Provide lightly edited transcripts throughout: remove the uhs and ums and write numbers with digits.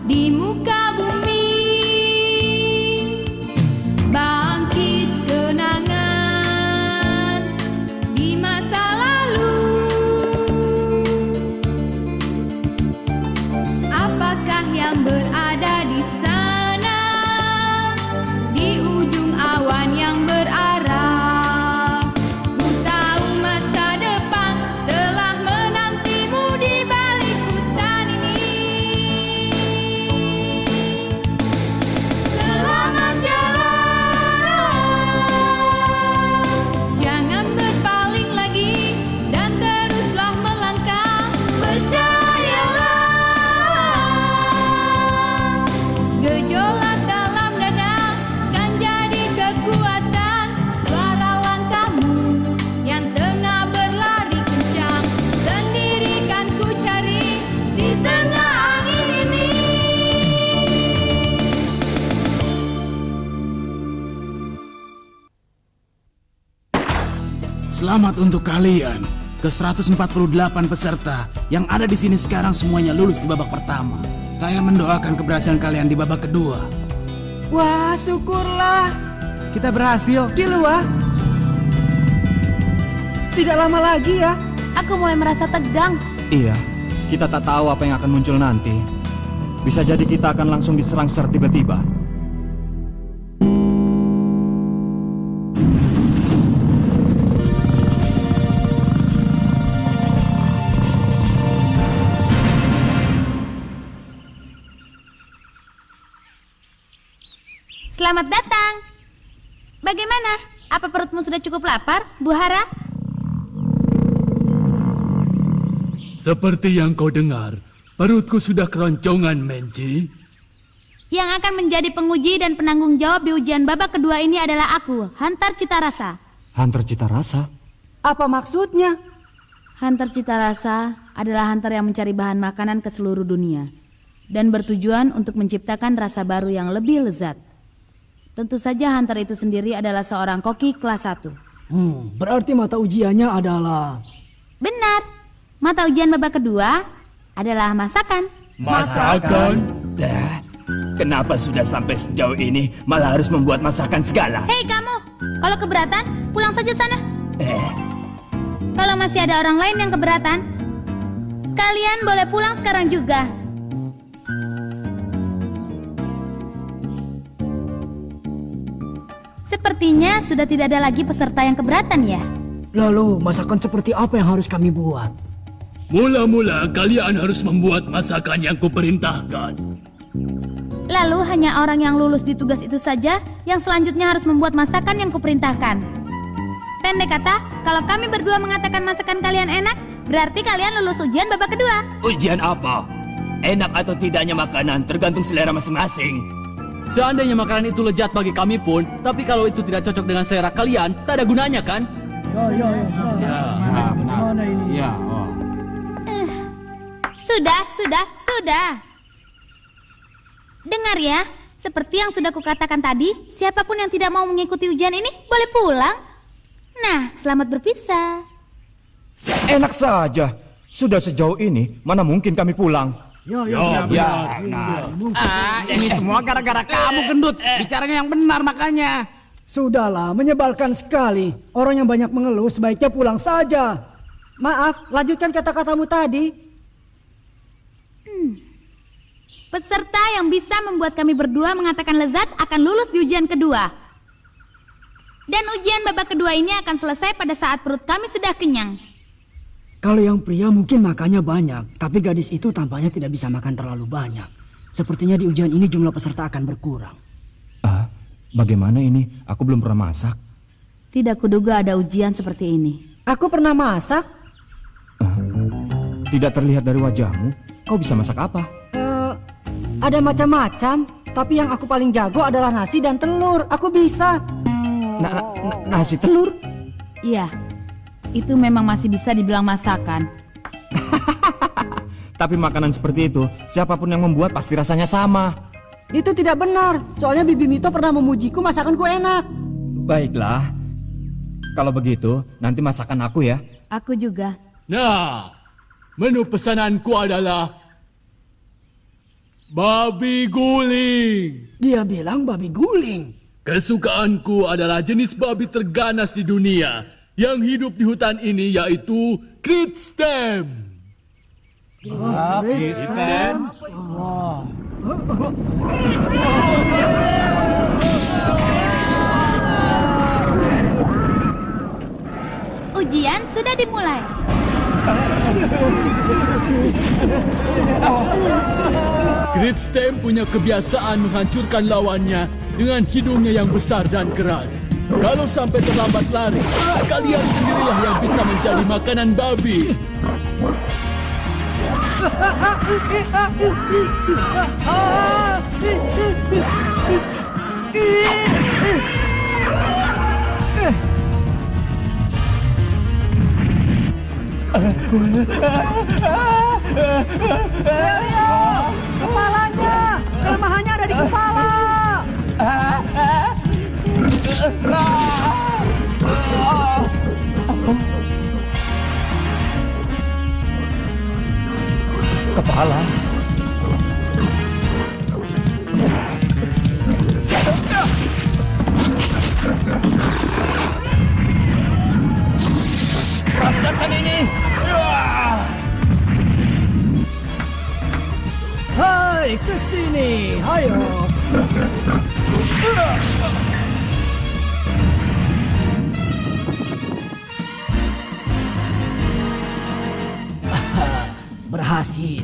di muka bumi. Bangkit kenangan di masa lalu. Apakah yang berada di sana, di ujung awan yang berarah? Ku tahu masa depan telah menantimu di balik hutan ini. Selamat jalan, jangan berpaling lagi dan teruslah melangkah. Percayalah, gejolak dalam dada kan jadi kekuatan. Suara langkahmu yang tengah berlari kencang, sendiri kan ku cari di tengah angin ini. Selamat untuk kalian. Ke-148 peserta yang ada di sini sekarang semuanya lulus di babak pertama. Saya mendoakan keberhasilan kalian di babak kedua. Wah, syukurlah. Kita berhasil. Kilua. Tidak lama lagi ya. Aku mulai merasa tegang. Iya, kita tak tahu apa yang akan muncul nanti. Bisa jadi kita akan langsung diserang secara tiba-tiba. Selamat datang. Bagaimana? Apa perutmu sudah cukup lapar, Bu Hara? Seperti yang kau dengar, perutku sudah keroncongan, Menji. Yang akan menjadi penguji dan penanggung jawab di ujian babak kedua ini adalah aku, Hunter Citarasa. Hunter Citarasa? Apa maksudnya? Hunter Citarasa adalah hunter yang mencari bahan makanan ke seluruh dunia dan bertujuan untuk menciptakan rasa baru yang lebih lezat. Tentu saja hunter itu sendiri adalah seorang koki kelas 1. Berarti mata ujiannya adalah... Benar. Mata ujian babak kedua adalah masakan. Masakan? Kenapa sudah sampai sejauh ini malah harus membuat masakan segala? Hei kamu, kalau keberatan pulang saja sana. Kalau masih ada orang lain yang keberatan, kalian boleh pulang sekarang juga. Sepertinya sudah tidak ada lagi peserta yang keberatan ya. Lalu masakan seperti apa yang harus kami buat? Mula-mula kalian harus membuat masakan yang kuperintahkan. Lalu hanya orang yang lulus di tugas itu saja yang selanjutnya harus membuat masakan yang kuperintahkan. Pendek kata, kalau kami berdua mengatakan masakan kalian enak, berarti kalian lulus ujian babak kedua. Ujian apa? Enak atau tidaknya makanan tergantung selera masing-masing. Seandainya makanan itu lezat bagi kami pun, tapi kalau itu tidak cocok dengan selera kalian, tak ada gunanya kan? Mana ini? Ya, Sudah. Dengar ya, seperti yang sudah kukatakan tadi, siapapun yang tidak mau mengikuti ujian ini boleh pulang. Nah, selamat berpisah. Enak saja. Sudah sejauh ini, mana mungkin kami pulang? Ini semua gara-gara kamu, gendut. Bicaranya yang benar makanya. Sudahlah, menyebalkan sekali. Orang yang banyak mengeluh sebaiknya pulang saja. Maaf, lanjutkan kata-katamu tadi. Peserta yang bisa membuat kami berdua mengatakan lezat akan lulus di ujian kedua. Dan ujian babak kedua ini akan selesai pada saat perut kami sudah kenyang. Kalau yang pria mungkin makannya banyak, tapi gadis itu tampaknya tidak bisa makan terlalu banyak. Sepertinya di ujian ini jumlah peserta akan berkurang. Bagaimana ini? Aku belum pernah masak. Tidak kuduga ada ujian seperti ini. Aku pernah masak. Tidak terlihat dari wajahmu. Kau bisa masak apa? Ada macam-macam, tapi yang aku paling jago adalah nasi dan telur. Aku bisa. Nasi telur? Iya, itu memang masih bisa dibilang masakan. Tapi makanan seperti itu, siapapun yang membuat pasti rasanya sama. Itu tidak benar. Soalnya Bibi Mito pernah memujiku masakanku enak. Baiklah. Kalau begitu, nanti masakan aku ya. Aku juga. Nah, menu pesananku adalah Babi guling. Dia bilang babi guling. Kesukaanku adalah jenis babi terganas di dunia. Yang hidup di hutan ini yaitu Kritstem. Kritstem? Ujian sudah dimulai. Kritstem punya kebiasaan menghancurkan lawannya dengan hidungnya yang besar dan keras. Kalau sampai terlambat lari, kalian sendirilah yang bisa menjadi makanan babi. Kepalanya! Kelemahannya ada di kepala! Kepala. Rasakan ini. Hai, ke sini. Ayo. Berhasil.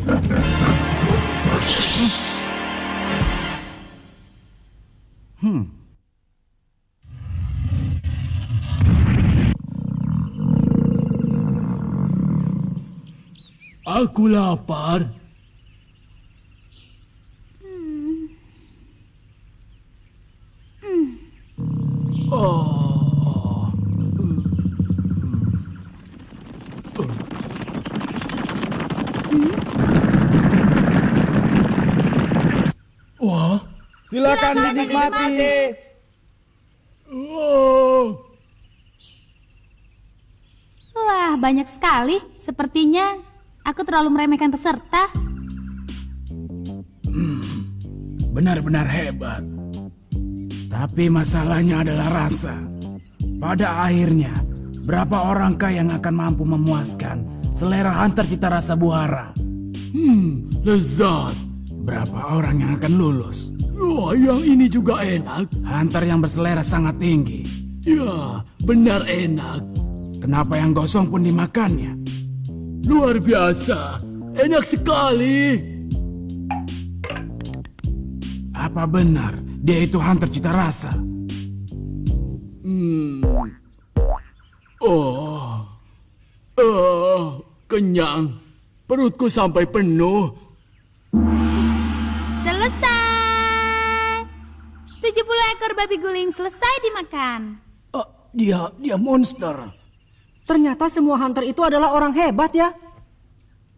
Aku lapar. Oh. Wah, Silakan dinikmati. Wah, banyak sekali. Sepertinya aku terlalu meremehkan peserta. Benar-benar hebat. Tapi masalahnya adalah rasa. Pada akhirnya, berapa orangkah yang akan mampu memuaskan selera hunter cita rasa buahara? Lezat. Berapa orang yang akan lulus? Wah, yang ini juga enak. Hunter yang berselera sangat tinggi. Ya, benar enak. Kenapa yang gosong pun dimakannya? Luar biasa. Enak sekali. Apa benar dia itu hunter cita rasa? Kenyang. Perutku sampai penuh. Selesai. 70 ekor babi guling selesai dimakan. Dia monster. Ternyata semua hunter itu adalah orang hebat ya.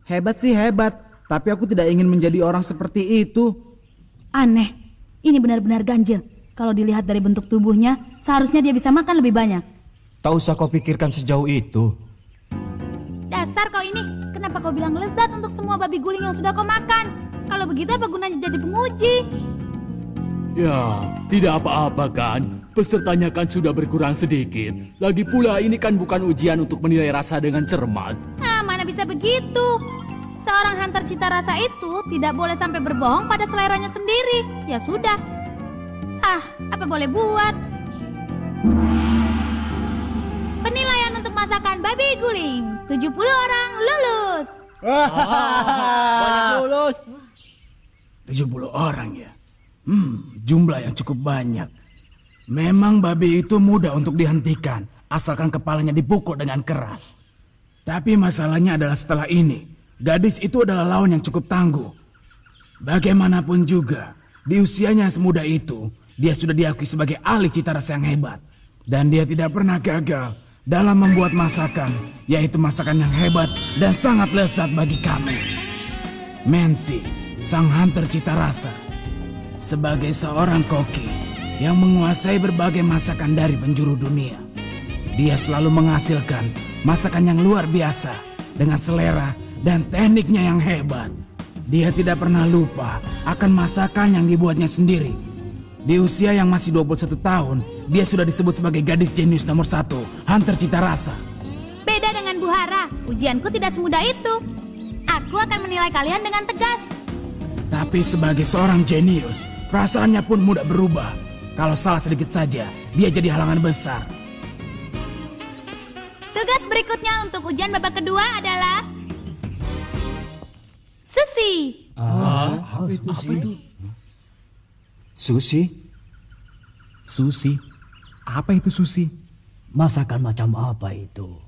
Hebat sih hebat, tapi aku tidak ingin menjadi orang seperti itu. Aneh. Ini benar-benar ganjil. Kalau dilihat dari bentuk tubuhnya, seharusnya dia bisa makan lebih banyak. Tak usah kau pikirkan sejauh itu. Dasar kau ini, kenapa kau bilang lezat untuk semua babi guling yang sudah kau makan? Kalau begitu apa gunanya jadi penguji? Ya, tidak apa-apa kan. Pesertanya kan sudah berkurang sedikit. Lagi pula ini kan bukan ujian untuk menilai rasa dengan cermat. Nah, mana bisa begitu? Seorang hunter cita rasa itu tidak boleh sampai berbohong pada seleranya sendiri. Ya sudah. Apa boleh buat? Penilaian untuk masakan babi guling. 70 orang lulus. Banyak lulus. 70 orang ya. Jumlah yang cukup banyak. Memang babi itu mudah untuk dihentikan, asalkan kepalanya dipukul dengan keras. Tapi masalahnya adalah setelah ini, gadis itu adalah lawan yang cukup tangguh. Bagaimanapun juga, di usianya yang semuda itu, dia sudah diakui sebagai ahli cita rasa yang hebat. Dan dia tidak pernah gagal dalam membuat masakan, yaitu masakan yang hebat dan sangat lezat bagi kami. Mensi, sang hunter cita rasa, sebagai seorang koki yang menguasai berbagai masakan dari penjuru dunia. Dia selalu menghasilkan masakan yang luar biasa dengan selera dan tekniknya yang hebat. Dia tidak pernah lupa akan masakan yang dibuatnya sendiri. Di usia yang masih 21 tahun, dia sudah disebut sebagai gadis jenius nomor 1, Hunter Cita Rasa. Beda dengan Bu Hara, ujianku tidak semudah itu. Aku akan menilai kalian dengan tegas. Tapi sebagai seorang jenius, perasaannya pun mudah berubah. Kalau salah sedikit saja, dia jadi halangan besar. Tugas berikutnya untuk ujian babak kedua adalah Susi. Apa itu? Susi? Susi? Apa itu susi? Masakan macam apa itu?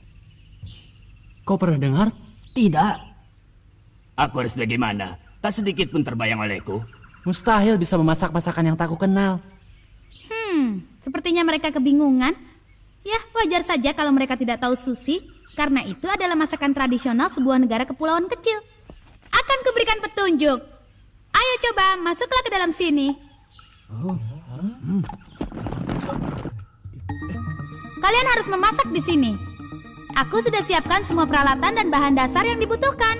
Kau pernah dengar? Tidak. Aku harus bagaimana? Tak sedikit pun terbayang olehku. Mustahil bisa memasak masakan yang tak aku kenal. Sepertinya mereka kebingungan. Ya, wajar saja kalau mereka tidak tahu sushi, karena itu adalah masakan tradisional sebuah negara kepulauan kecil. Akan kuberikan petunjuk. Ayo coba, masuklah ke dalam sini. Kalian harus memasak di sini. Aku sudah siapkan semua peralatan dan bahan dasar yang dibutuhkan.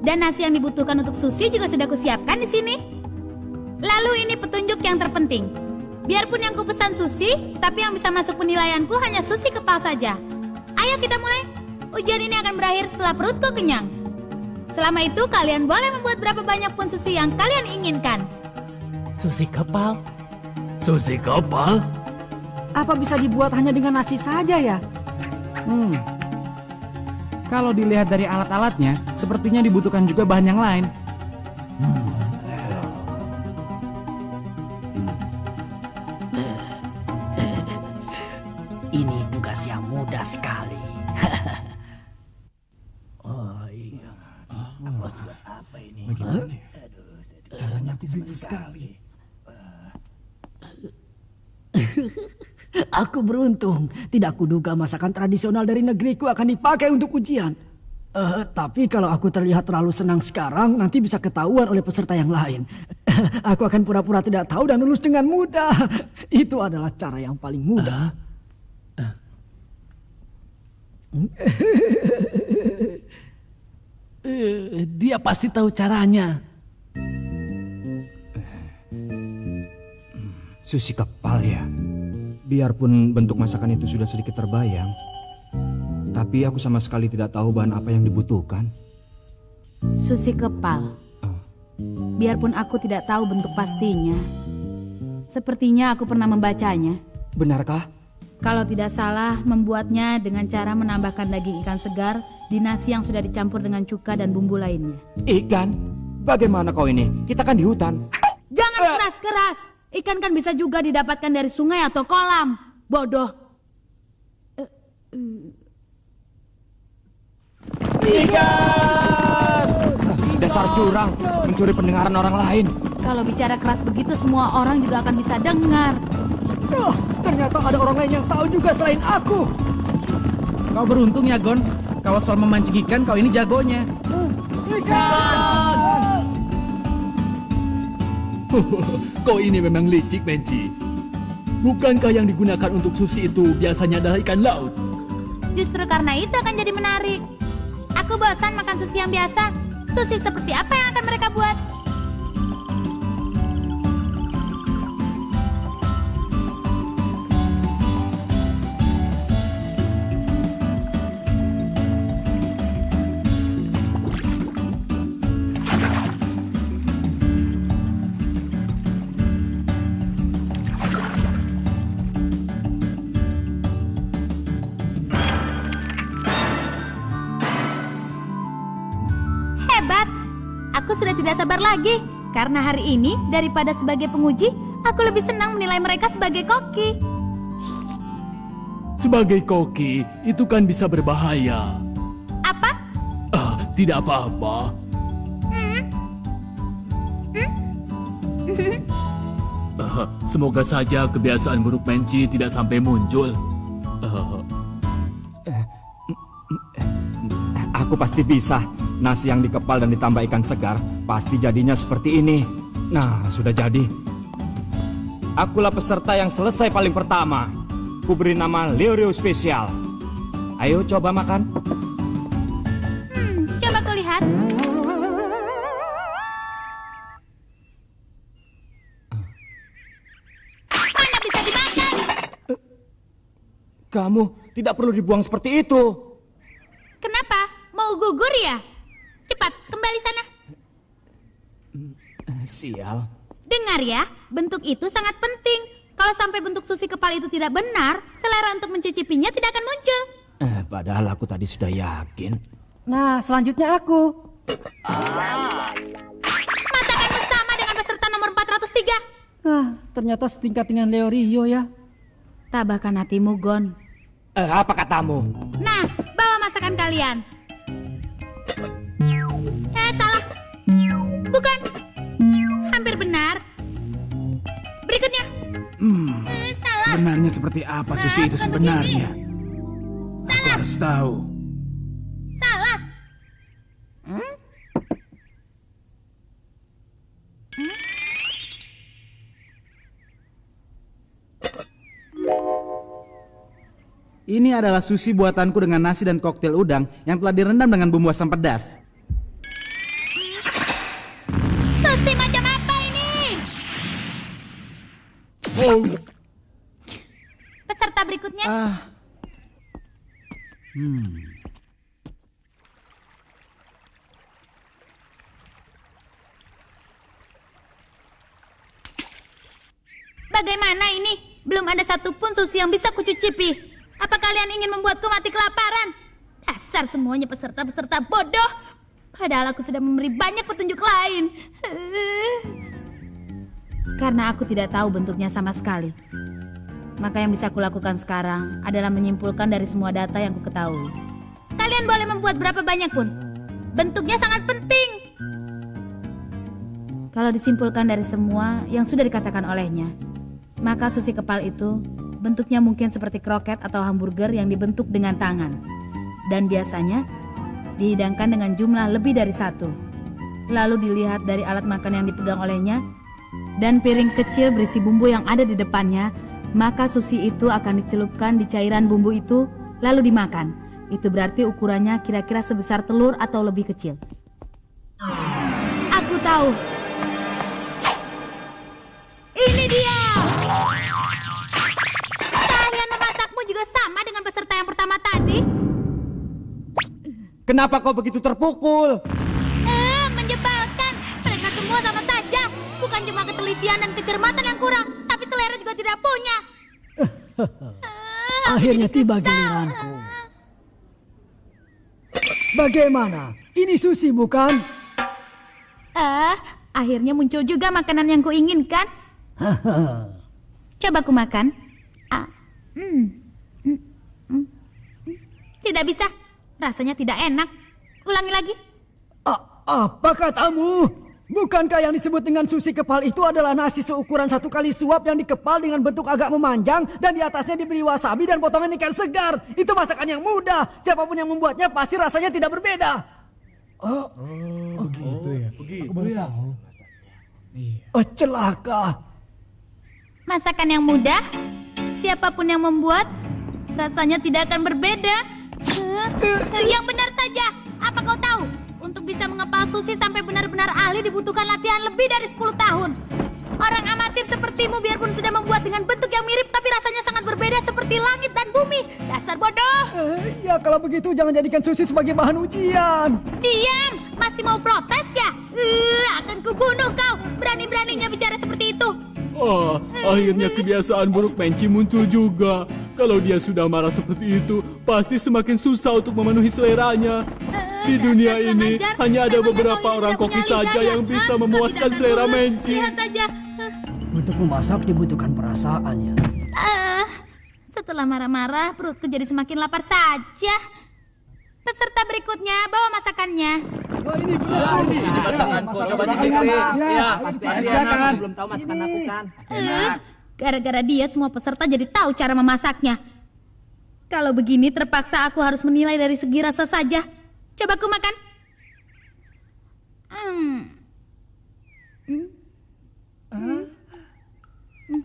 Dan nasi yang dibutuhkan untuk sushi juga sudah kusiapkan di sini. Lalu ini petunjuk yang terpenting. Biarpun yang kupesan sushi, tapi yang bisa masuk penilaianku hanya sushi kepal saja. Ayo kita mulai. Ujian ini akan berakhir setelah perutku kenyang. Selama itu kalian boleh membuat berapa banyak pun sushi yang kalian inginkan. Susi kepal? Susi kapal? Apa bisa dibuat hanya dengan nasi saja ya? Kalau dilihat dari alat-alatnya, sepertinya dibutuhkan juga bahan yang lain. Ini tugas yang mudah sekali. Oh iya. Apa ini? Bagaimana? Caranya tidak sekali. Aku beruntung. Tidak kuduga masakan tradisional dari negeriku akan dipakai untuk ujian. Tapi kalau aku terlihat terlalu senang sekarang, nanti bisa ketahuan oleh peserta yang lain. Aku akan pura-pura tidak tahu dan lulus dengan mudah. Itu adalah cara yang paling mudah. Dia pasti tahu caranya. Susi kepal ya. Biarpun bentuk masakan itu sudah sedikit terbayang, tapi aku sama sekali tidak tahu bahan apa yang dibutuhkan. Sushi kepal. Biarpun aku tidak tahu bentuk pastinya, sepertinya aku pernah membacanya. Benarkah? Kalau tidak salah, membuatnya dengan cara menambahkan daging ikan segar di nasi yang sudah dicampur dengan cuka dan bumbu lainnya. Ikan? Bagaimana kau ini? Kita kan di hutan. Jangan keras-keras. Ikan kan bisa juga didapatkan dari sungai atau kolam. Bodoh. Ikan! Dasar curang, mencuri pendengaran orang lain. Kalau bicara keras begitu, semua orang juga akan bisa dengar. Oh, ternyata ada orang lain yang tahu juga selain aku. Kau beruntung ya, Gon. Kalau soal memancing ikan, kau ini jagonya. Ikan! Kau ini memang licik, Menci. Bukankah yang digunakan untuk sushi itu biasanya adalah ikan laut? Justru karena itu akan jadi menarik. Aku bosan makan sushi yang biasa. Sushi seperti apa yang akan mereka buat? Hebat. Aku sudah tidak sabar lagi. Karena hari ini, daripada sebagai penguji, aku lebih senang menilai mereka sebagai koki. Sebagai koki, itu kan bisa berbahaya. Apa? Tidak apa-apa. Semoga saja kebiasaan buruk Menci tidak sampai muncul. Aku pasti bisa. Nasi yang dikepal dan ditambah ikan segar pasti jadinya seperti ini. Nah, sudah jadi. Akulah peserta yang selesai paling pertama. Kuberi nama Leo Spesial. Ayo coba makan. Coba kulihat. Kamu tidak perlu dibuang seperti itu. Kenapa? Mau gugur ya? Cepat, kembali sana. Sial. Dengar ya, bentuk itu sangat penting. Kalau sampai bentuk susi kepal itu tidak benar, selera untuk mencicipinya tidak akan muncul. Padahal aku tadi sudah yakin. Nah, selanjutnya aku. Masakanmu sama dengan peserta nomor 403. Ternyata setingkat dengan Leo Rio ya. Tabahkan hatimu, Gon. Apa katamu? Nah, bawa masakan kalian. Salah. Bukan. Hampir benar. Berikutnya. Salah. Sebenarnya seperti apa susi itu sebenarnya? Aku harus tahu. Salah. Ini adalah sushi buatanku dengan nasi dan koktail udang yang telah direndam dengan bumbu asam pedas. Sushi macam apa ini? Peserta berikutnya. Bagaimana ini? Belum ada satupun sushi yang bisa kucicipi. Apa kalian ingin membuatku mati kelaparan? Dasar semuanya peserta-peserta bodoh. Padahal aku sudah memberi banyak petunjuk lain. Karena aku tidak tahu bentuknya sama sekali. Maka yang bisa kulakukan sekarang adalah menyimpulkan dari semua data yang ku ketahui. Kalian boleh membuat berapa banyak pun. Bentuknya sangat penting. Kalau disimpulkan dari semua yang sudah dikatakan olehnya, maka sushi kepal itu bentuknya mungkin seperti kroket atau hamburger yang dibentuk dengan tangan. Dan biasanya dihidangkan dengan jumlah lebih dari satu. Lalu dilihat dari alat makan yang dipegang olehnya dan piring kecil berisi bumbu yang ada di depannya, maka sushi itu akan dicelupkan di cairan bumbu itu lalu dimakan. Itu berarti ukurannya kira-kira sebesar telur atau lebih kecil. Aku tahu. Ini dia. Kalian memasakmu juga sama dengan peserta yang pertama tadi. Kenapa kau begitu terpukul? Menyebalkan. Mereka semua sama saja. Bukan cuma ketelitian dan kecermatan yang kurang, tapi selera juga tidak punya. Akhirnya tiba giliranku. Bagaimana? Ini sushi bukan? Akhirnya muncul juga makanan yang kuinginkan. Coba ku makan. Tidak bisa. Rasanya tidak enak. Ulangi lagi. Apa katamu? Bukankah yang disebut dengan sushi kepal itu adalah nasi seukuran 1 kali suap yang dikepal dengan bentuk agak memanjang dan di atasnya diberi wasabi dan potongan ikan segar? Itu masakan yang mudah. Siapapun yang membuatnya pasti rasanya tidak berbeda. Begitu ya. Begitu ya. Celaka. Masakan yang mudah, siapapun yang membuat, rasanya tidak akan berbeda. Yang benar saja. Apa kau tahu? Untuk bisa mengepal sushi sampai benar-benar ahli dibutuhkan latihan lebih dari 10 tahun. Orang amatir sepertimu biarpun sudah membuat dengan bentuk yang mirip tapi rasanya sangat berbeda seperti langit dan bumi. Dasar bodoh. Ya kalau begitu jangan jadikan sushi sebagai bahan ujian. Diam, masih mau protes ya? Akan kubunuh kau. Berani-beraninya bicara seperti itu. Akhirnya kebiasaan buruk Menci muncul juga. Kalau dia sudah marah seperti itu, pasti semakin susah untuk memenuhi seleranya. Di dunia ini hanya ada beberapa orang koki saja yang bisa memuaskan selera Menci. Lihat saja. Untuk memasak dibutuhkan perasaan ya. Setelah marah-marah, perutku jadi semakin lapar saja. Peserta berikutnya, bawa masakannya. Ini benar. Ini masakanku, coba dikikri. Ya, pasti enak. Belum tahu masakan aku kan. Gara-gara dia semua peserta jadi tahu cara memasaknya. Kalau begini terpaksa aku harus menilai dari segi rasa saja. Coba ku makan.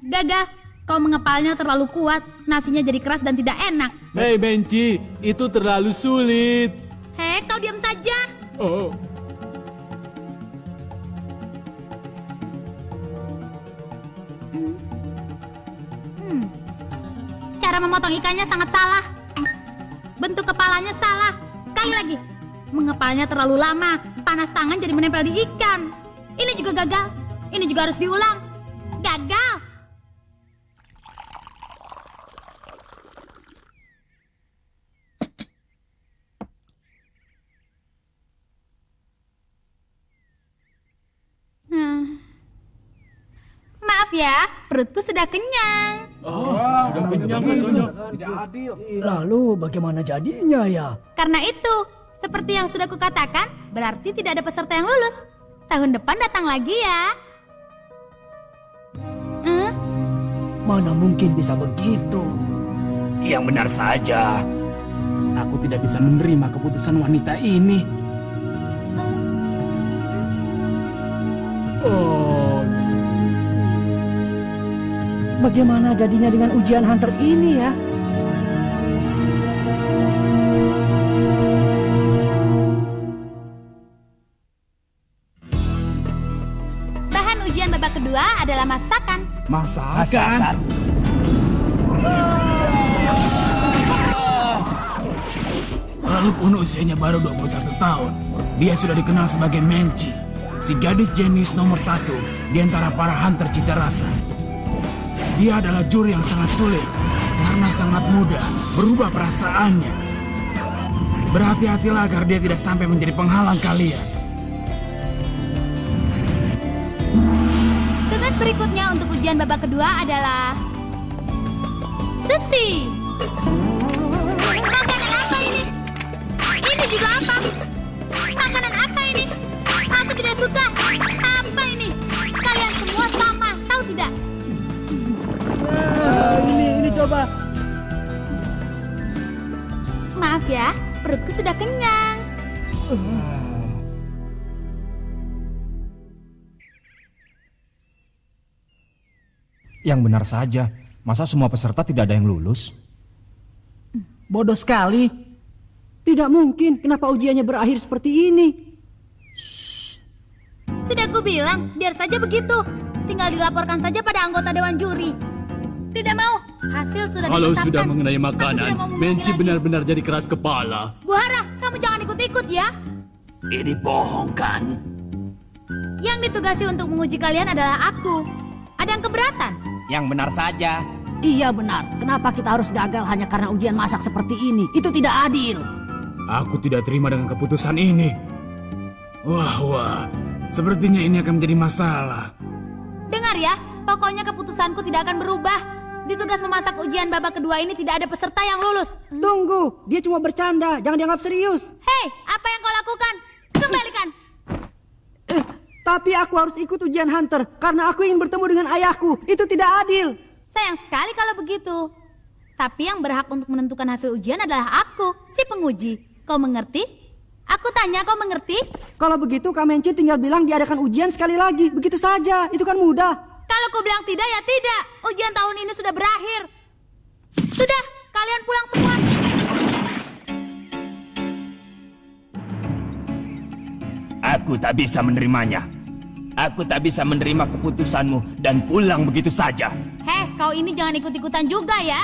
Gagal. Kau mengepalnya terlalu kuat. Nasinya jadi keras dan tidak enak. Hei Menci, itu terlalu sulit. Hei, kau diam saja. Oh, Cara memotong ikannya sangat salah. Bentuk kepalanya salah. Sekali lagi. Mengepalnya terlalu lama. Panas tangan jadi menempel di ikan. Ini juga gagal. Ini juga harus diulang. Gagal. Maaf ya, perutku sudah kenyang. Sudah kenyang. Lalu bagaimana jadinya ya? Karena itu, seperti yang sudah kukatakan, berarti tidak ada peserta yang lulus. Tahun depan datang lagi ya. Mana mungkin bisa begitu? Yang benar saja. Aku tidak bisa menerima keputusan wanita ini. Bagaimana jadinya dengan ujian hunter ini ya? Bahan ujian babak kedua adalah masakan. Masakan? Walaupun usianya baru 21 tahun, dia sudah dikenal sebagai Menci, si gadis jenius nomor 1 di antara para hunter cita rasa. Dia adalah juri yang sangat sulit karena sangat mudah berubah perasaannya. Berhati-hatilah agar dia tidak sampai menjadi penghalang kalian. Tugas berikutnya untuk ujian babak kedua adalah sushi. Makanan apa ini? Ini juga apa? Makanan apa ini? Aku tidak suka. Apa ini? Kalian semua sama, tahu tidak? Ini coba. Maaf ya, perutku sudah kenyang. Yang benar saja, masa semua peserta tidak ada yang lulus? Bodoh sekali. Tidak mungkin, kenapa ujiannya berakhir seperti ini? Sudah ku bilang, biar saja begitu. Tinggal dilaporkan saja pada anggota dewan juri. Tidak mau, hasil sudah Kalau ditetapkan. sudah mengenai Aku makanan, tidak mau mengulangi Menci lagi. benar-benar jadi keras kepala. Bu Hara, kamu jangan ikut-ikut ya. Ini bohong kan? Yang ditugasi untuk menguji kalian adalah aku. Ada yang keberatan? Yang benar saja. Iya benar, kenapa kita harus gagal hanya karena ujian masak seperti ini? Itu tidak adil. Aku tidak terima dengan keputusan ini. Wah, sepertinya ini akan menjadi masalah. Dengar ya, pokoknya keputusanku tidak akan berubah. Di tugas memasak ujian babak kedua ini tidak ada peserta yang lulus. Tunggu, dia cuma bercanda, jangan dianggap serius. Hei, apa yang kau lakukan? Kembalikan. Tapi aku harus ikut ujian hunter karena aku ingin bertemu dengan ayahku. Itu tidak adil. Sayang sekali kalau begitu. Tapi yang berhak untuk menentukan hasil ujian adalah aku, si penguji. Kau mengerti? Aku tanya, kau mengerti? Kalau begitu Kak Menci tinggal bilang diadakan ujian sekali lagi. Begitu saja, itu kan mudah. Kalau kau bilang tidak, ya tidak. Ujian tahun ini sudah berakhir. Sudah, kalian pulang semua. Aku tak bisa menerimanya. Aku tak bisa menerima keputusanmu dan pulang begitu saja. Heh, kau ini jangan ikut-ikutan juga ya.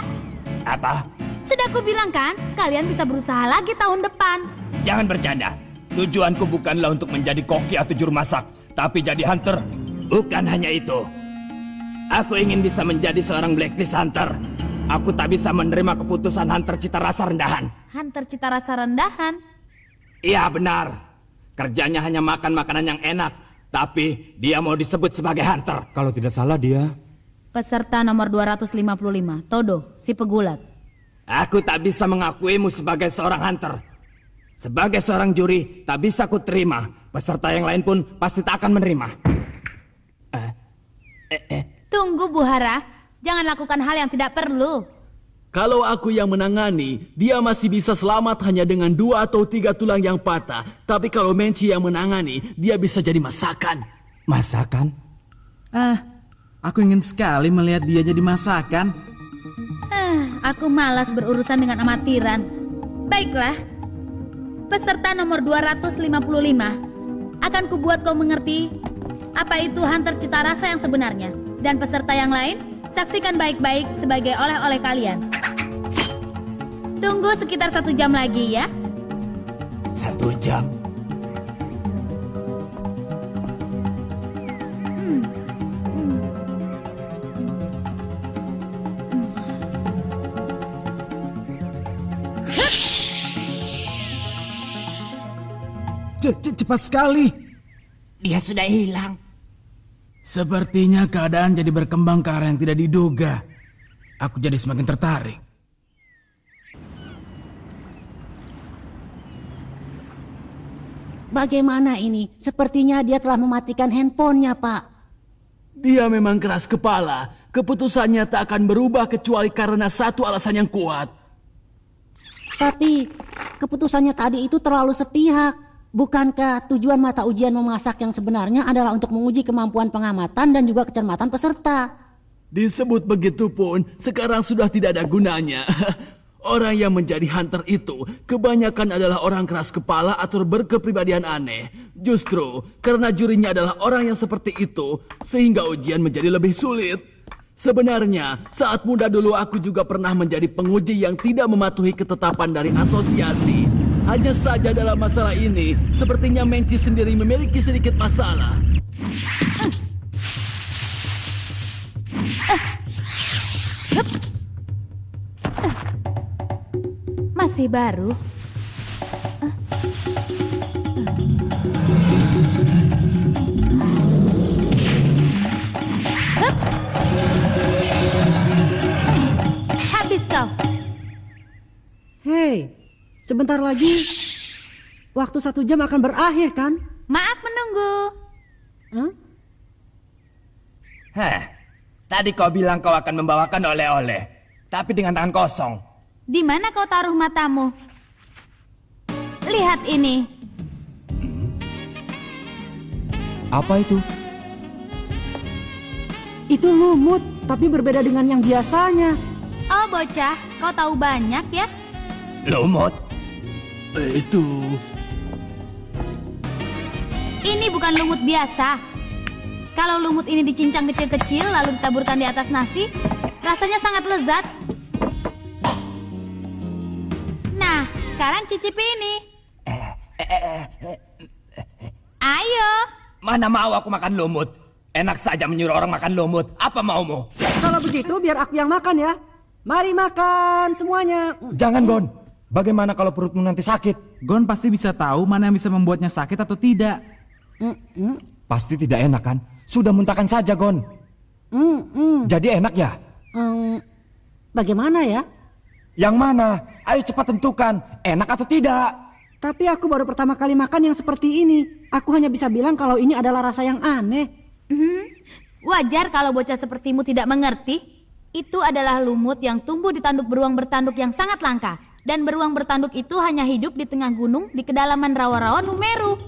Apa? Sudah ku bilang kan, kalian bisa berusaha lagi tahun depan. Jangan bercanda. Tujuanku bukanlah untuk menjadi koki atau juru masak, tapi jadi hunter. Bukan hanya itu. Aku ingin bisa menjadi seorang blacklist hunter. Aku tak bisa menerima keputusan hunter cita rasa rendahan. Hunter cita rasa rendahan? Iya benar. Kerjanya hanya makan makanan yang enak, tapi dia mau disebut sebagai hunter. Kalau tidak salah dia... Peserta nomor 255, Todo, si pegulat. Aku tak bisa mengakuimu sebagai seorang hunter. Sebagai seorang juri, tak bisa ku terima. Peserta yang lain pun pasti tak akan menerima. Tunggu, Bu Hara. Jangan lakukan hal yang tidak perlu. Kalau aku yang menangani, dia masih bisa selamat hanya dengan 2 atau 3 tulang yang patah. Tapi kalau Menci yang menangani, dia bisa jadi masakan. Masakan? Aku ingin sekali melihat dia jadi masakan. Aku malas berurusan dengan amatiran. Baiklah. Peserta nomor 255. Akan kubuat kau mengerti apa itu hunter cita rasa yang sebenarnya. Dan peserta yang lain, saksikan baik-baik sebagai oleh-oleh kalian. Tunggu sekitar 1 jam lagi ya. 1 jam? Cepat sekali. Dia sudah hilang. Sepertinya keadaan jadi berkembang ke arah yang tidak diduga. Aku jadi semakin tertarik. Bagaimana ini? Sepertinya dia telah mematikan handphonenya, Pak. Dia memang keras kepala. Keputusannya tak akan berubah kecuali karena satu alasan yang kuat. Tapi keputusannya tadi itu terlalu sepihak. Bukankah tujuan mata ujian memasak yang sebenarnya adalah untuk menguji kemampuan pengamatan dan juga kecermatan peserta? Disebut begitu pun, sekarang sudah tidak ada gunanya. Orang yang menjadi hunter itu kebanyakan adalah orang keras kepala atau berkepribadian aneh. Justru karena jurinya adalah orang yang seperti itu, sehingga ujian menjadi lebih sulit. Sebenarnya, saat muda dulu aku juga pernah menjadi penguji yang tidak mematuhi ketetapan dari asosiasi. Hanya saja dalam masalah ini, sepertinya Menci sendiri memiliki sedikit masalah. Masih baru. Habis kau. Hei, sebentar lagi waktu 1 jam akan berakhir kan? Maaf menunggu. Tadi kau bilang kau akan membawakan oleh-oleh, tapi dengan tangan kosong. Di mana kau taruh matamu? Lihat ini. Apa itu? Itu lumut, tapi berbeda dengan yang biasanya. Oh bocah, kau tahu banyak ya? Lumut? Itu... Ini bukan lumut biasa. Kalau lumut ini dicincang kecil-kecil lalu ditaburkan di atas nasi, rasanya sangat lezat. Nah, sekarang cicipi ini. Ayo. Mana mau aku makan lumut? Enak saja menyuruh orang makan lumut. Apa maumu? Kalau begitu biar aku yang makan ya. Mari makan semuanya. Jangan, Gon. Bagaimana kalau perutmu nanti sakit? Gon pasti bisa tahu mana yang bisa membuatnya sakit atau tidak. Pasti tidak enak kan? Sudah muntahkan saja, Gon. Jadi enak ya? Bagaimana ya? Yang mana? Ayo cepat tentukan. Enak atau tidak? Tapi aku baru pertama kali makan yang seperti ini. Aku hanya bisa bilang kalau ini adalah rasa yang aneh. Wajar kalau bocah sepertimu tidak mengerti. Itu adalah lumut yang tumbuh di tanduk beruang bertanduk yang sangat langka. Dan beruang bertanduk itu hanya hidup di tengah gunung di kedalaman rawa-rawa Numeru.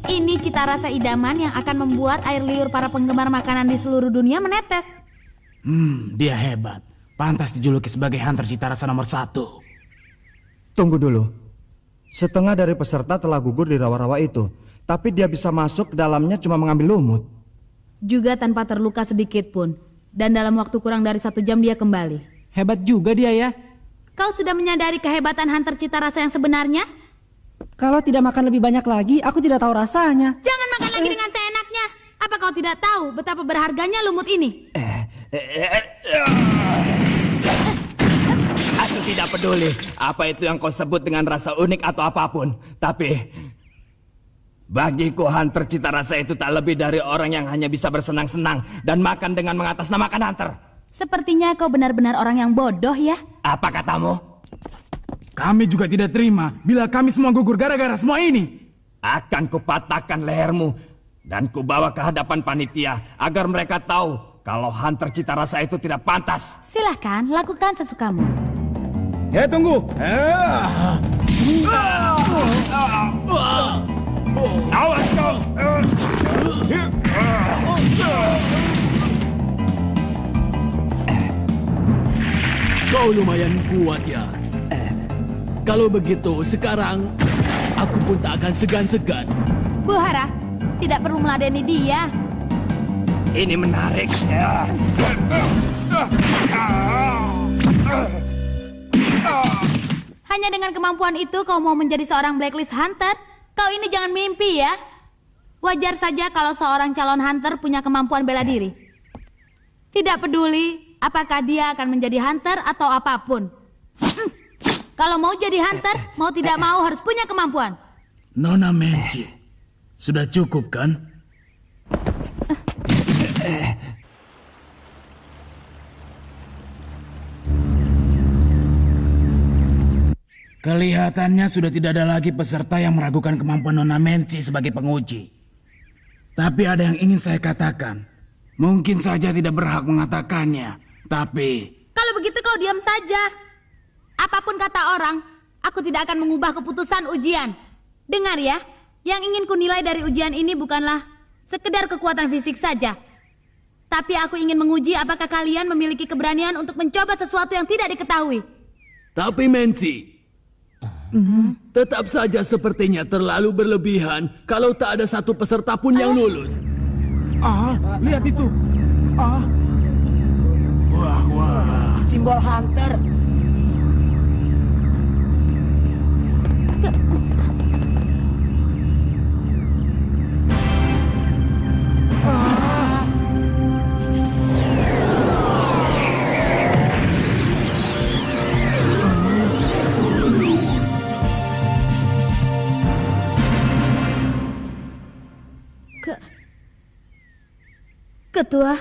Ini cita rasa idaman yang akan membuat air liur para penggemar makanan di seluruh dunia menetes. Dia hebat. Pantas dijuluki sebagai hunter cita rasa nomor 1. Tunggu dulu. Setengah dari peserta telah gugur di rawa-rawa itu. Tapi dia bisa masuk ke dalamnya cuma mengambil lumut. Juga tanpa terluka sedikit pun. Dan dalam waktu kurang dari 1 jam dia kembali. Hebat juga dia ya. Kau sudah menyadari kehebatan hunter cita rasa yang sebenarnya? Kalau tidak makan lebih banyak lagi, aku tidak tahu rasanya. Jangan makan lagi dengan seenaknya. Apa kau tidak tahu betapa berharganya lumut ini? Aku tidak peduli apa itu yang kau sebut dengan rasa unik atau apapun. Tapi bagiku hunter cita rasa itu tak lebih dari orang yang hanya bisa bersenang-senang dan makan dengan mengatasnamakan hunter. Sepertinya kau benar-benar orang yang bodoh ya. Apa katamu? Kami juga tidak terima bila kami semua gugur gara-gara semua ini. Akan kupatahkan lehermu dan kubawa ke hadapan panitia agar mereka tahu kalau hunter cita rasa itu tidak pantas. Silahkan, lakukan sesukamu. Tunggu. Awas kau. Kau lumayan kuat ya. Kalau begitu, sekarang aku pun tak akan segan-segan. Bu Hara, tidak perlu meladeni dia. Ini menarik. Hanya dengan kemampuan itu kau mau menjadi seorang blacklist hunter? Kau ini jangan mimpi ya. Wajar saja kalau seorang calon hunter punya kemampuan bela diri. Tidak peduli apakah dia akan menjadi hunter atau apapun. Kalau mau jadi hunter, mau tidak mau harus punya kemampuan. Nona Menci, sudah cukup kan? Kelihatannya sudah tidak ada lagi peserta yang meragukan kemampuan Nona Menci sebagai penguji. Tapi ada yang ingin saya katakan. Mungkin saja tidak berhak mengatakannya, tapi... Kalau begitu kau diam saja. Apapun kata orang, aku tidak akan mengubah keputusan ujian. Dengar ya, yang ingin kunilai dari ujian ini bukanlah sekedar kekuatan fisik saja. Tapi aku ingin menguji apakah kalian memiliki keberanian untuk mencoba sesuatu yang tidak diketahui. Tapi Menci, tetap saja sepertinya terlalu berlebihan kalau tak ada satu peserta pun yang lulus. Lihat itu. Wah. Simbol hunter. Ketua.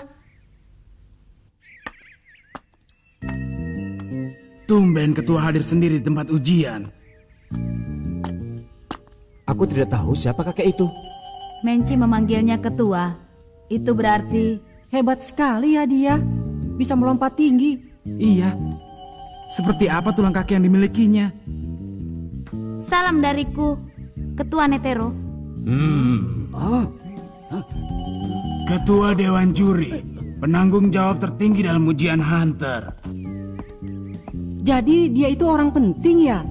Tumben ketua hadir sendiri di tempat ujian. Aku tidak tahu siapa kakek itu. Menci memanggilnya ketua. Itu berarti Hebat sekali ya dia. Bisa melompat tinggi. Iya. Seperti apa tulang kaki yang dimilikinya? salam dariku, Ketua Netero. Ketua Dewan Juri, penanggung jawab tertinggi dalam ujian Hunter. Jadi dia itu orang penting ya?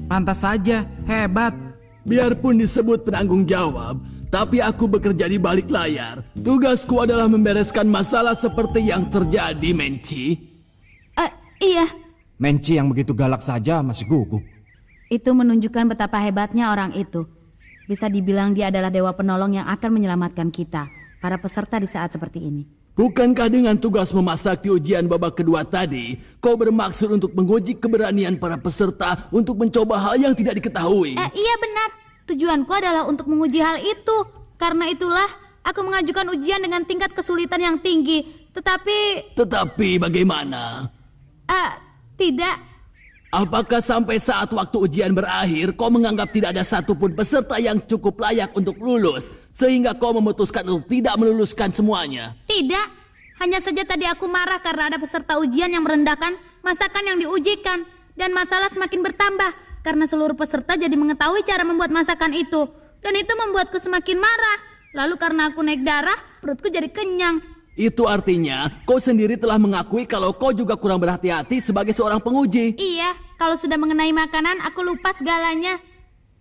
Pantas saja, hebat. Biarpun disebut penanggung jawab, tapi aku bekerja di balik layar. Tugasku adalah membereskan masalah seperti yang terjadi, Menci. Iya. Menci yang begitu galak saja masih gugup. Itu menunjukkan betapa hebatnya orang itu. Bisa dibilang dia adalah dewa penolong yang akan menyelamatkan kita, para peserta di saat seperti ini. Bukankah dengan tugas memasak di ujian babak kedua tadi, kau bermaksud untuk menguji keberanian para peserta untuk mencoba hal yang tidak diketahui? Iya benar. Tujuanku adalah untuk menguji hal itu. Karena itulah aku mengajukan ujian dengan tingkat kesulitan yang tinggi. Tetapi bagaimana? Tidak. Apakah sampai saat waktu ujian berakhir, kau menganggap tidak ada satupun peserta yang cukup layak untuk lulus, sehingga kau memutuskan untuk tidak meluluskan semuanya? Tidak. Hanya saja tadi aku marah karena ada peserta ujian yang merendahkan masakan yang diujikan. Dan masalah semakin bertambah, karena seluruh peserta jadi mengetahui cara membuat masakan itu. Dan itu membuatku semakin marah. Lalu karena aku naik darah, perutku jadi kenyang. Itu artinya, kau sendiri telah mengakui kalau kau juga kurang berhati-hati sebagai seorang penguji. Iya, kalau sudah mengenai makanan, aku lupa segalanya.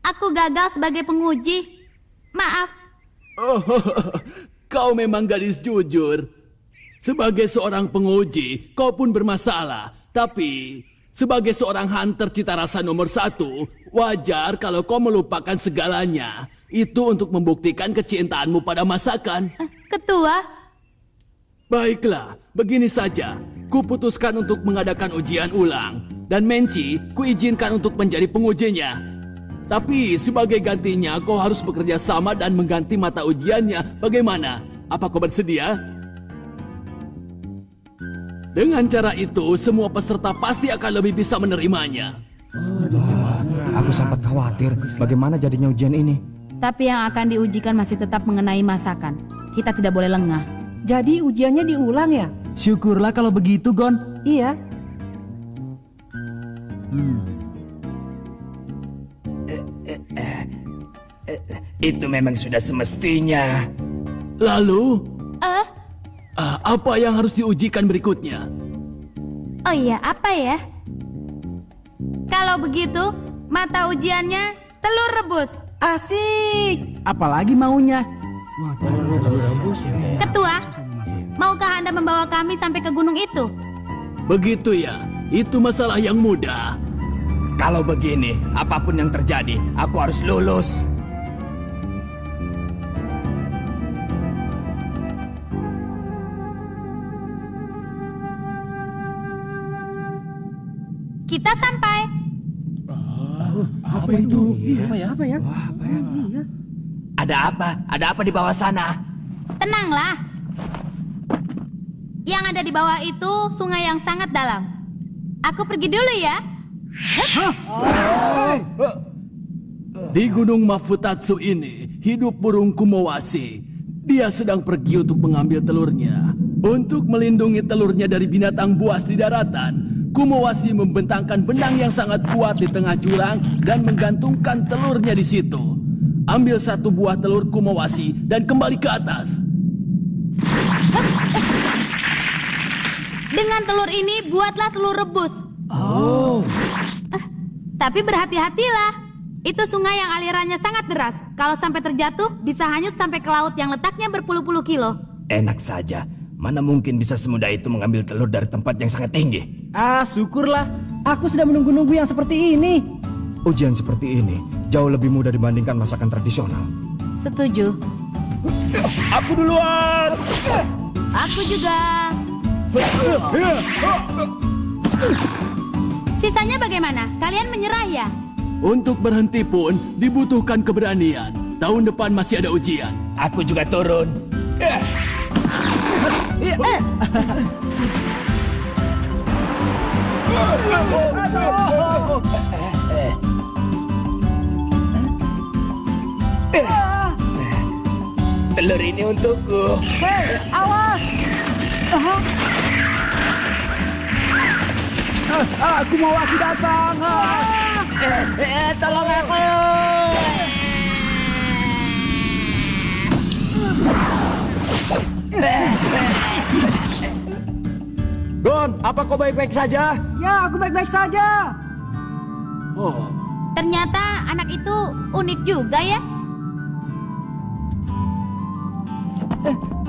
Aku gagal sebagai penguji. Maaf. Kau memang gadis jujur. Sebagai seorang penguji, kau pun bermasalah. Tapi, sebagai seorang hunter cita rasa nomor 1, wajar kalau kau melupakan segalanya. Itu untuk membuktikan kecintaanmu pada masakan. Ketua. Baiklah, begini saja. Kuputuskan untuk mengadakan ujian ulang. Dan Menci, kuizinkan untuk menjadi pengujinya. Tapi sebagai gantinya, kau harus bekerja sama dan mengganti mata ujiannya. Bagaimana? Apa kau bersedia? Dengan cara itu, semua peserta pasti akan lebih bisa menerimanya. Aku sempat khawatir bagaimana jadinya ujian ini. Tapi yang akan diujikan masih tetap mengenai masakan. Kita tidak boleh lengah. Jadi ujiannya diulang ya? Syukurlah kalau begitu, Gon. Iya. Itu memang sudah semestinya. Lalu? Apa yang harus diujikan berikutnya? Oh iya, apa ya? Kalau begitu, Mata ujiannya telur rebus. Asik. Apalagi maunya? Ketua, maukah Anda membawa kami sampai ke gunung itu? Begitu ya, itu masalah yang mudah. Kalau begini, apapun yang terjadi, aku harus lulus. Kita sampai. Apa itu? Apa ya? Ada apa? Ada apa di bawah sana? Tenanglah. Yang ada di bawah itu sungai yang sangat dalam. Aku pergi dulu ya. Di Gunung Mafutatsu ini hidup burung Kumawasi. Dia sedang pergi untuk mengambil telurnya. Untuk melindungi telurnya dari binatang buas di daratan, Kumawasi membentangkan benang yang sangat kuat di tengah jurang dan menggantungkan telurnya di situ. Ambil satu buah telur Kumawasi dan kembali ke atas. Dengan telur ini buatlah telur rebus. Tapi berhati-hatilah. Itu sungai yang alirannya sangat deras. Kalau sampai terjatuh, bisa hanyut sampai ke laut yang letaknya berpuluh-puluh kilo. Enak saja. Mana mungkin bisa semudah itu mengambil telur dari tempat yang sangat tinggi? Syukurlah. Aku sudah menunggu-nunggu yang seperti ini. Ujian seperti ini jauh lebih mudah dibandingkan masakan tradisional. Setuju. Aku duluan! Aku juga. Sisanya bagaimana? Kalian menyerah ya? Untuk berhenti pun dibutuhkan keberanian. Tahun depan masih ada ujian. Aku juga turun. Telur ini untukku. Hei, awas! Aku mau Kumawasi datang. Tolong aku. Don, apa kau baik-baik saja? Ya, aku baik-baik saja. Ternyata anak itu unik juga ya.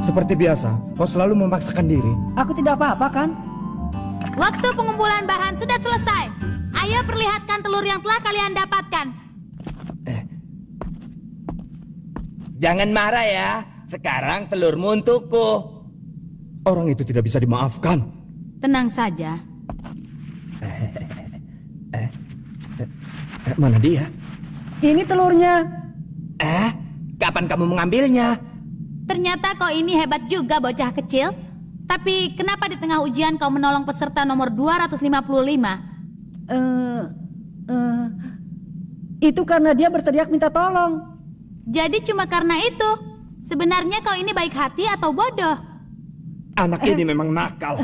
Seperti biasa, kau selalu memaksakan diri. Aku tidak apa-apa kan? Waktu pengumpulan bahan sudah selesai. Ayo perlihatkan telur yang telah kalian dapatkan. Jangan marah ya. Sekarang telurmu untukku. Orang itu tidak bisa dimaafkan. Tenang saja. Mana dia? Ini telurnya. Kapan kamu mengambilnya? Ternyata kau ini hebat juga bocah kecil. Tapi kenapa di tengah ujian kau menolong peserta nomor 255? Itu karena dia berteriak minta tolong. Jadi cuma karena itu. Sebenarnya kau ini baik hati atau bodoh? Anak ini memang nakal.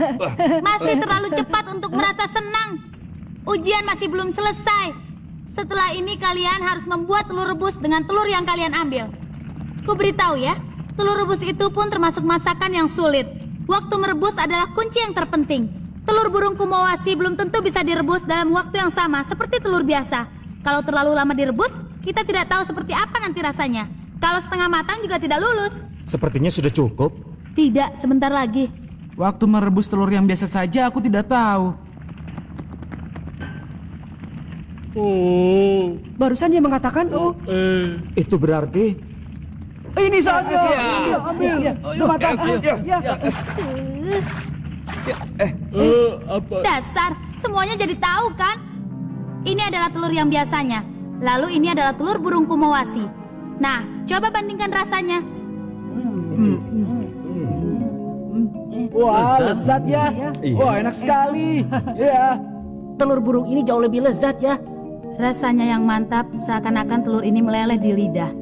Masih terlalu cepat untuk merasa senang. Ujian masih belum selesai. Setelah ini kalian harus membuat telur rebus dengan telur yang kalian ambil. Ku beritahu ya, telur rebus itu pun termasuk masakan yang sulit. Waktu merebus adalah kunci yang terpenting. Telur burung Kumawasi belum tentu bisa direbus dalam waktu yang sama seperti telur biasa. Kalau terlalu lama direbus, kita tidak tahu seperti apa nanti rasanya. Kalau setengah matang juga tidak lulus. Sepertinya sudah cukup. Tidak, sebentar lagi. Waktu merebus telur yang biasa saja aku tidak tahu. Barusan dia mengatakan Itu berarti ini saja. Ambil. Sudah matang. Dasar, semuanya jadi tahu kan? Ini adalah telur yang biasanya. Lalu ini adalah telur burung Kumawasi. Nah, coba bandingkan rasanya. Wah, lezat ya. Wah, enak sekali. Ya. Telur burung ini jauh lebih lezat ya. Rasanya yang mantap, seakan-akan telur ini meleleh di lidah.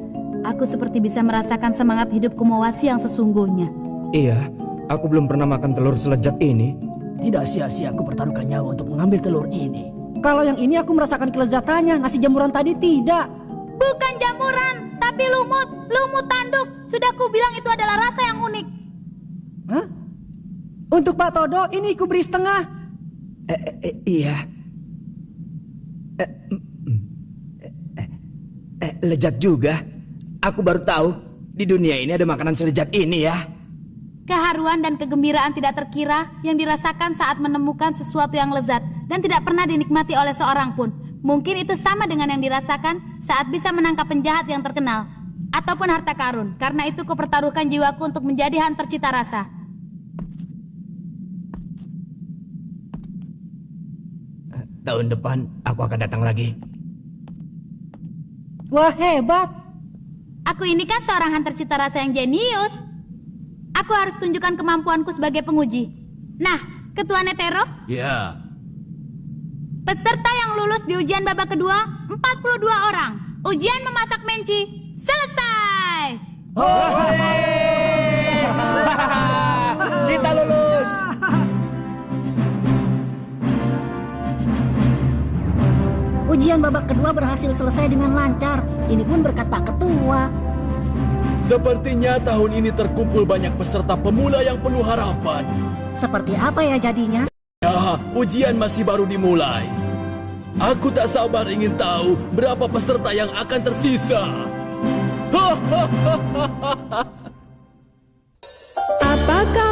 Aku seperti bisa merasakan semangat hidup Kumawasi yang sesungguhnya. Iya, aku belum pernah makan telur selezat ini. Tidak sia-sia aku pertaruhkan nyawa untuk mengambil telur ini. Kalau yang ini aku merasakan kelezatannya, nasi jamuran tadi tidak. Bukan jamuran, tapi lumut tanduk. Sudah ku bilang itu adalah rasa yang unik. Hah? Untuk Pak Todo, ini ku beri setengah. Iya. Lezat juga. Aku baru tahu di dunia ini ada makanan selezat ini ya. Keharuan dan kegembiraan tidak terkira yang dirasakan saat menemukan sesuatu yang lezat dan tidak pernah dinikmati oleh seorang pun. Mungkin itu sama dengan yang dirasakan saat bisa menangkap penjahat yang terkenal ataupun harta karun. Karena itu kupertaruhkan jiwaku untuk menjadi hunter cita rasa. Tahun depan aku akan datang lagi. Wah, hebat. Aku ini kan seorang hunter cita rasa yang jenius. Aku harus tunjukkan kemampuanku sebagai penguji. Nah, Ketua Netero, Ya. peserta yang lulus di ujian babak kedua 42 orang. Ujian memasak menci selesai. Kita lulus. Ujian babak kedua berhasil selesai dengan lancar. Ini pun berkat Pak Ketua. Sepertinya tahun ini terkumpul banyak peserta pemula yang penuh harapan. Seperti apa ya jadinya? Ya, ujian masih baru dimulai. Aku tak sabar ingin tahu berapa peserta yang akan tersisa. Apakah